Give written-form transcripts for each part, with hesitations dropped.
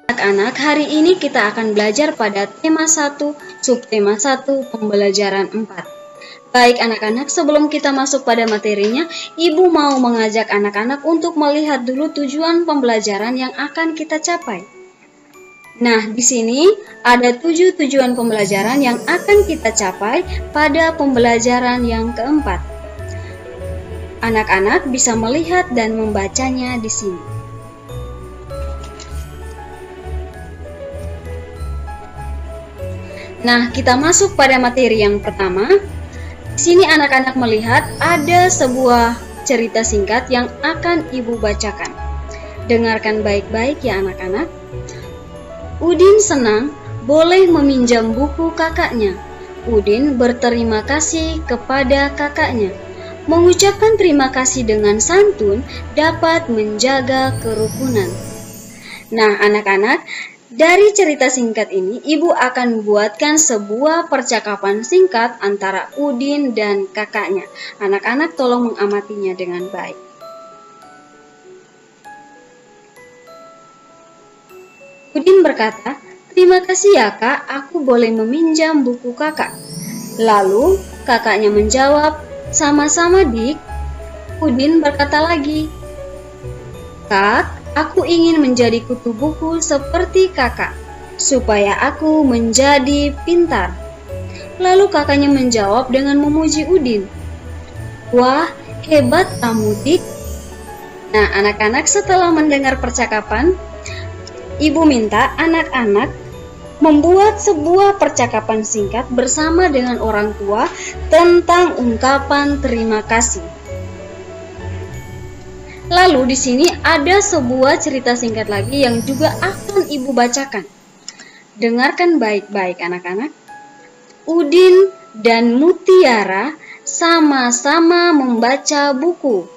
Anak-anak, hari ini kita akan belajar pada tema 1, subtema 1, pembelajaran 4. Baik anak-anak, sebelum kita masuk pada materinya, Ibu mau mengajak anak-anak untuk melihat dulu tujuan pembelajaran yang akan kita capai. Nah, di sini ada 7 tujuan pembelajaran yang akan kita capai pada pembelajaran yang keempat. Anak-anak bisa melihat dan membacanya di sini. Nah, kita masuk pada materi yang pertama. Di sini anak-anak melihat ada sebuah cerita singkat yang akan Ibu bacakan. Dengarkan baik-baik ya anak-anak. Udin senang boleh meminjam buku kakaknya. Udin berterima kasih kepada kakaknya. Mengucapkan terima kasih dengan santun dapat menjaga kerukunan. Nah, anak-anak, dari cerita singkat ini, Ibu akan buatkan sebuah percakapan singkat antara Udin dan kakaknya. Anak-anak tolong mengamatinya dengan baik. Udin berkata, "Terima kasih ya kak, aku boleh meminjam buku kakak." Lalu kakaknya menjawab, "Sama-sama dik." Udin berkata lagi, "Kak, aku ingin menjadi kutu buku seperti kakak, supaya aku menjadi pintar." Lalu kakaknya menjawab dengan memuji Udin, "Wah, hebat kamu dik." Nah, anak-anak setelah mendengar percakapan, Ibu minta anak-anak membuat sebuah percakapan singkat bersama dengan orang tua tentang ungkapan terima kasih. Lalu di sini ada sebuah cerita singkat lagi yang juga akan Ibu bacakan. Dengarkan baik-baik anak-anak. Udin dan Mutiara sama-sama membaca buku.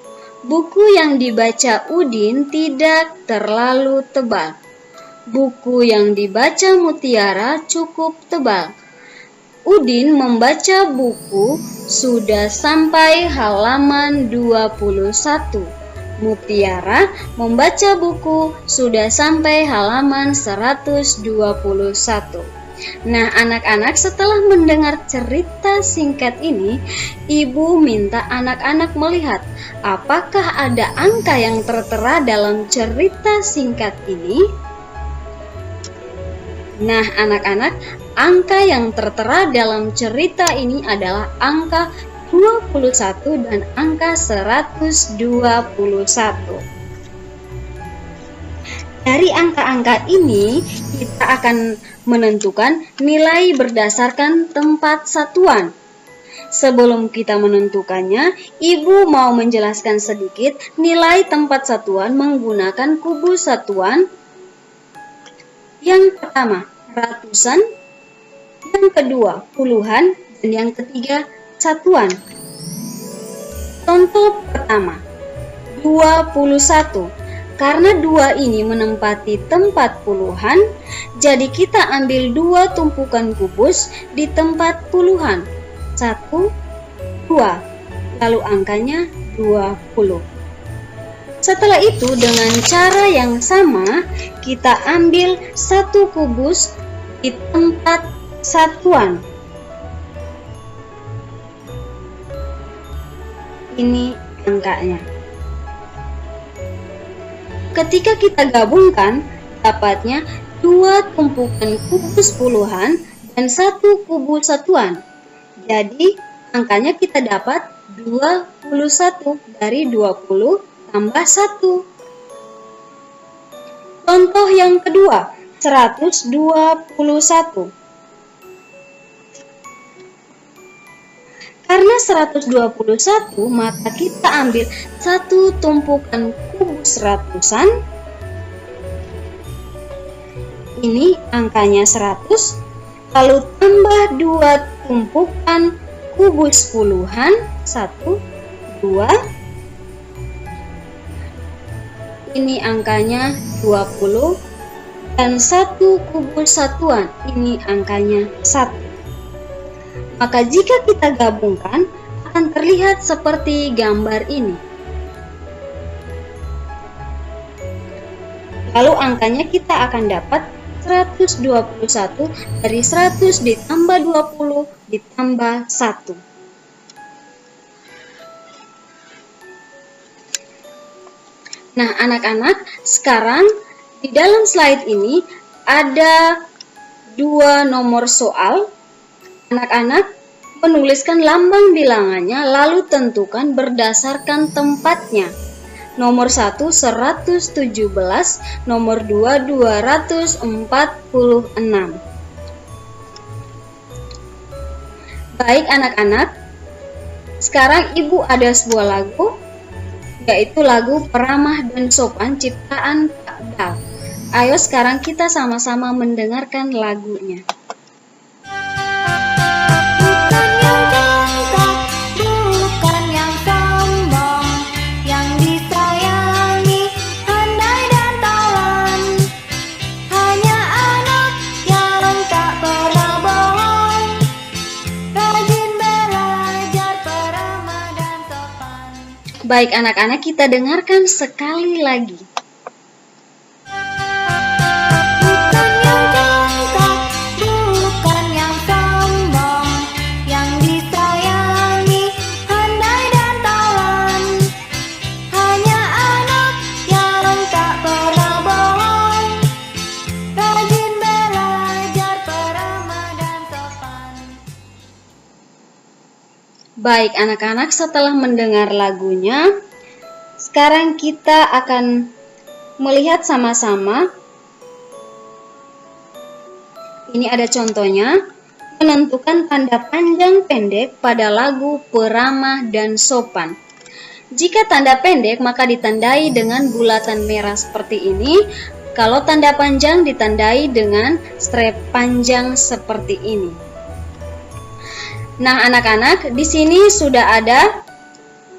Buku yang dibaca Udin tidak terlalu tebal. Buku yang dibaca Mutiara cukup tebal. Udin membaca buku sudah sampai halaman 21. Mutiara membaca buku sudah sampai halaman 121. Nah, anak-anak setelah mendengar cerita singkat ini, Ibu minta anak-anak melihat apakah ada angka yang tertera dalam cerita singkat ini. Nah, anak-anak, angka yang tertera dalam cerita ini adalah angka 21 dan angka 121. Dari angka-angka ini, kita akan menentukan nilai berdasarkan tempat satuan. Sebelum kita menentukannya, Ibu mau menjelaskan sedikit nilai tempat satuan menggunakan kubus satuan. Yang pertama, ratusan, yang kedua, puluhan, dan yang ketiga, satuan. Contoh pertama, 21. Karena 2 ini menempati tempat puluhan, jadi kita ambil 2 tumpukan kubus di tempat puluhan. 1, 2, lalu angkanya 20. Setelah itu dengan cara yang sama, kita ambil 1 kubus di tempat satuan. Ini angkanya. Ketika kita gabungkan, dapatnya 2 tumpukan kubus puluhan dan 1 kubus satuan. Jadi angkanya kita dapat 21 dari 20 tambah 1. Contoh yang kedua, 121. Karena 121, maka kita ambil 1 tumpukan kubus ratusan. Ini angkanya 100. Lalu tambah 2 tumpukan kubus puluhan. 1, 2. Ini angkanya 20 dan 1 kubus satuan, ini angkanya 1. Maka jika kita gabungkan akan terlihat seperti gambar ini. Lalu angkanya kita akan dapat 121 dari 100 ditambah 20 ditambah 1. Nah, anak-anak, sekarang di dalam slide ini ada 2 nomor soal. Anak-anak menuliskan lambang bilangannya lalu tentukan berdasarkan tempatnya. Nomor 1 117, nomor 2 246. Baik anak-anak, sekarang Ibu ada sebuah lagu, yaitu lagu Peramah dan Sopan ciptaan Pak Dal. Ayo sekarang kita sama-sama mendengarkan lagunya. Baik anak-anak, kita dengarkan sekali lagi. Bukan yang sombong, yang disayangi, pandai dan tawan. Hanya anak yang tak pernah bohong, rajin belajar, peramah dan sopan. Baik anak-anak, setelah mendengar lagunya, sekarang kita akan melihat sama-sama. Ini ada contohnya. Menentukan tanda panjang pendek pada lagu Peramah dan Sopan. Jika tanda pendek maka ditandai dengan bulatan merah seperti ini. Kalau tanda panjang ditandai dengan strip panjang seperti ini. Nah, anak-anak, di sini sudah ada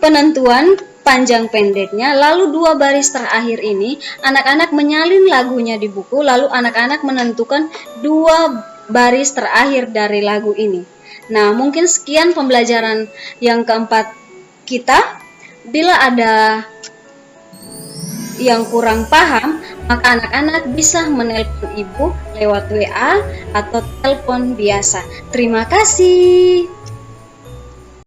penentuan panjang pendeknya. Lalu 2 baris terakhir ini, anak-anak menyalin lagunya di buku, lalu anak-anak menentukan 2 baris terakhir dari lagu ini. Nah, mungkin sekian pembelajaran yang keempat kita. Bila ada yang kurang paham, maka anak-anak bisa menelpon Ibu lewat WA atau telepon biasa. Terima kasih.